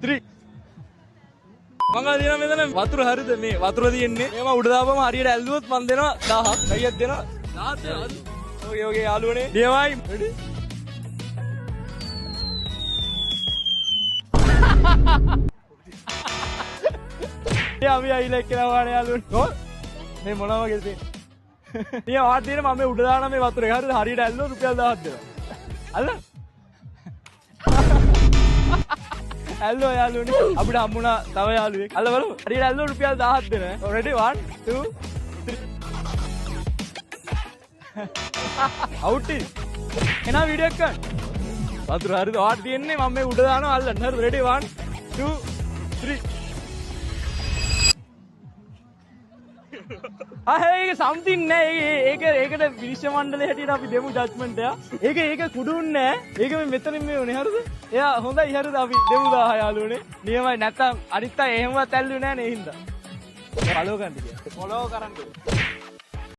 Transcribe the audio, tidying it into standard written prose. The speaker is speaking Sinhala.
3 මං අදින මෙතන වතුර හරිද මේ වතුර තියෙන්නේ මේවා උඩ දාපම හරියට ඇල්ලුවොත් මන් දෙනවා 1000ක් කයියක් දෙනවා 1000 ඔගේ යාළුවනේ දියවයි රෙඩි අපි අයිලා එක්කලා වානේ යාළුවනේ මේ මොනවා වගේද තියෙන්නේ මේ වාට තියෙන මම මේ උඩ දාන මේ වතුරේ හරියට ඇල්ලුවොත් රුපියල් 1000ක් දෙනවා අල්ල Hello යාළුවනේ අපිට හම්බුණා තව යාළුවෙක්. අල්ල බලමු. හරියට ඇල්ලුව රුපියල් 1000ක් දෙන. Ready 1 2 3 out ඉස්. එනවා වීඩියෝ එක ගන්න. වතුර හරිද? ඔයාට තියෙන්නේ මම මේ උඩ දානවා අල්ලන්න. හරිද? Ready 1 2 3 ඒක something නෑ ඒකට විනිශ්චය මණ්ඩලයේ හැටියට අපි දෙමු ජජ්මන්ට් එක. ඒක කුඩුන්නේ නෑ. ඒක මෙතනින් මේ උනේ හරිද? එයා හොඳයි හරිද අපි දෙමු 1000 යාළුවනේ. නියමයි නැත්තම් අනිත් අය එහෙමවත් ඇල්ලුවේ නෑනේ ඒ හින්දා. ෆලෝ කරන්න කියලා. ෆලෝ කරන්න.